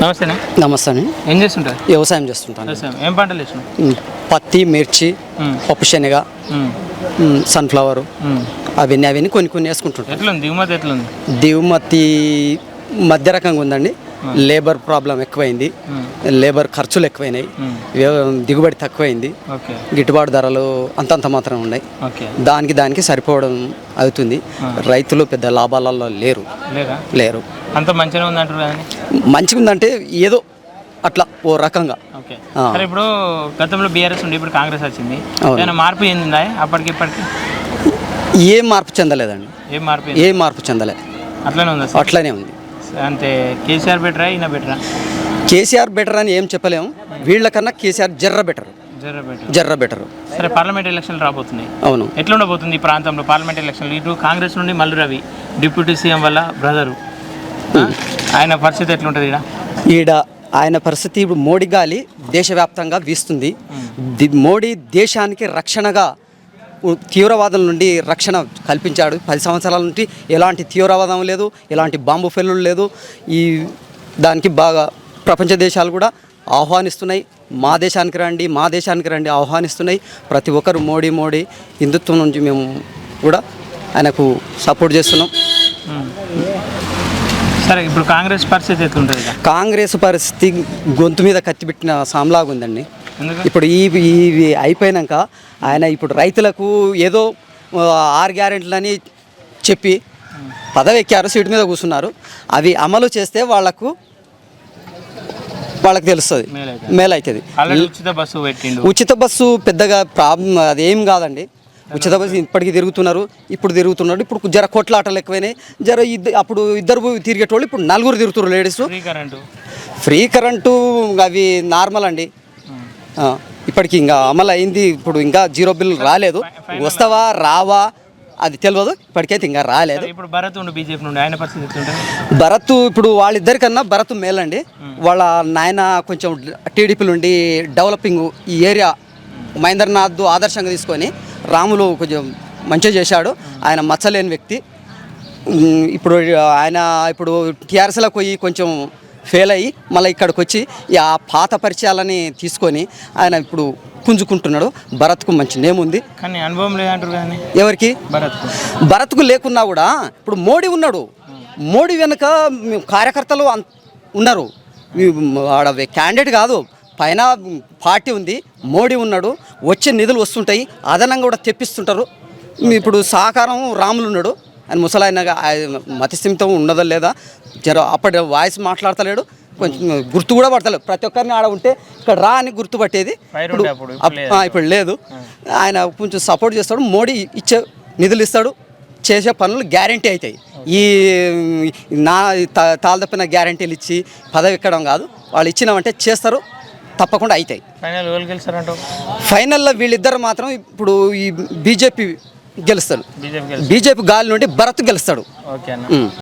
నమస్తే. నమస్తే అండి. ఏం చేస్తుంటారు? వ్యవసాయం చేస్తుంటాను. ఏం పంటలు వేసినావు? పత్తి, మిర్చి, పప్పు శనగ, సన్ఫ్లవర్, అవన్నీ కొన్ని వేసుకుంటుంటాం. ఎట్లుంది దిగుమతి? ఎట్లుంది దిగుమతి? మధ్య రకంగా ఉందండి. లేబర్ ప్రాబ్లం ఎక్కువైంది, లేబర్ ఖర్చులు ఎక్కువైనాయి, దిగుబడి తక్కువైంది, గిట్టుబాటు ధరలు అంతంత మాత్రం ఉన్నాయి. దానికి సరిపోవడం అవుతుంది. రైతులు పెద్ద లాభాలలో లేరు. అంత మంచిగా ఉందంటారు. మంచిగా ఉందంటే ఏదో అట్లా ఓ రకంగా. ఇప్పుడు గతంలో బీఆర్ఎస్ ఉండి ఇప్పుడు కాంగ్రెస్ వచ్చింది, మార్పు చెందిందా అప్పటికి ఇప్పటికి? ఏం మార్పు చెందలేదండి. ఏం మార్పు చెందలే, అట్లనే ఉంది. అంటే కేసీఆర్ బెటరా ఈయన బెటరా? కేసీఆర్ బెటర్ అని ఏం చెప్పలేము. వీళ్ళకన్నా కేసీఆర్ జర్ర బెటర్. సరే, పార్లమెంట్ ఎలక్షన్లు రాబోతున్నాయి. అవును. ఎట్లా ఉండబోతుంది ఈ ప్రాంతంలో పార్లమెంట్ ఎలక్షన్లు? ఇటు కాంగ్రెస్ నుండి మల్లు రవి డిప్యూటీ సీఎం వల్ల బ్రదరు, ఆయన పరిస్థితి ఎట్లుంటుంది ఈడ? ఆయన పరిస్థితి ఇప్పుడు మోడీ గాలి దేశవ్యాప్తంగా వీస్తుంది. మోడీ దేశానికి రక్షణగా తీవ్రవాదుల నుండి రక్షణ కల్పించాడు. 10 సంవత్సరాల నుండి ఎలాంటి తీవ్రవాదం లేదు, ఎలాంటి బాంబు ఫెల్లులు లేదు. దానికి బాగా ప్రపంచ దేశాలు కూడా ఆహ్వానిస్తున్నాయి. మా దేశానికి రండి ఆహ్వానిస్తున్నాయి. ప్రతి ఒక్కరు మోడీ హిందుత్వం నుంచి మేము కూడా ఆయనకు సపోర్ట్ చేస్తున్నాం. సరే, ఇప్పుడు కాంగ్రెస్ పరిస్థితి ఎట్లుంటుంది? కాంగ్రెస్ పరిస్థితి గొంతు మీద కత్తిపెట్టిన సామ్లాగా ఉందండి. ఇప్పుడు ఇవి అయిపోయాక ఆయన ఇప్పుడు రైతులకు ఏదో 6 గ్యారెంటీలని చెప్పి పదవి ఎక్కారు, సీటు మీద కూర్చున్నారు. అవి అమలు చేస్తే వాళ్ళకు తెలుస్తుంది, మేలవుతుంది. ఉచిత బస్సు పెద్దగా ప్రాబ్లం అదేం కాదండి. ఉచిత బస్సు ఇప్పటికీ తిరుగుతున్నారు. ఇప్పుడు జర కొట్లాటలు ఎక్కువైనాయి. అప్పుడు ఇద్దరు తిరిగేటోళ్ళు ఇప్పుడు 4 తిరుగుతున్నారు లేడీస్. ఫ్రీ కరెంటు అవి నార్మల్ అండి. ఇప్పటికి ఇంకా అమలు అయింది. ఇప్పుడు ఇంకా 0 బిల్ రాలేదు. వస్తావా రావా అది తెలియదు. ఇప్పటికైతే ఇంకా రాలేదు. భరత్ ఇప్పుడు వాళ్ళిద్దరికన్నా భరత్ మేలండి. వాళ్ళ నాయన కొంచెం టీడీపీ నుండి డెవలపింగ్ ఈ ఏరియా మహేంద్రనాథ్ ఆదర్శంగా తీసుకొని రాములు కొంచెం మంచిగా చేశాడు. ఆయన మచ్చలేని వ్యక్తి. ఇప్పుడు టీఆర్ఎస్లోకి పోయి కొంచెం ఫెయిల్ అయ్యి మళ్ళీ ఇక్కడికి వచ్చి ఆ పాత పరిచయాలని తీసుకొని ఆయన ఇప్పుడు పుంజుకుంటున్నాడు. భరత్కు మంచి నేమ్ ఉంది, కానీ అనుభవం లేదంటారు. కానీ ఎవరికి? భరత్కు లేకున్నా కూడా ఇప్పుడు మోడీ ఉన్నాడు. మోడీ వెనుక కార్యకర్తలు ఉన్నారు. ఆడ క్యాండిడేట్ కాదు, పైన పార్టీ ఉంది, మోడీ ఉన్నాడు. వచ్చే నిధులు వస్తుంటాయి, అదనంగా కూడా తెప్పిస్తుంటారు. ఇప్పుడు సహకారం రాములు ఉన్నాడు. ఆయన ముసలాయన మతిస్థిమితం ఉన్నదా లేదా అప్పటి వాయిస్ మాట్లాడతలేడు, కొంచెం గుర్తు కూడా పడతలేదు. ప్రతి ఒక్కరిని ఆడ ఉంటే ఇక్కడ రా అని గుర్తుపట్టేది ఇప్పుడు లేదు. ఆయన కొంచెం సపోర్ట్ చేస్తాడు. మోడీ ఇచ్చే నిధులు ఇస్తాడు, చేసే పనులు గ్యారంటీ అవుతాయి. తాళదప్పిన గ్యారంటీలు ఇచ్చి పదవి ఎక్కడం కాదు. వాళ్ళు ఇచ్చినామంటే చేస్తారు, తప్పకుండా అవుతాయి. ఫైనల్లో వీళ్ళిద్దరు మాత్రం ఇప్పుడు ఈ బీజేపీ గెలుస్తాడు. బీజేపీ గాలి నుండి భరత్ గెలుస్తాడు.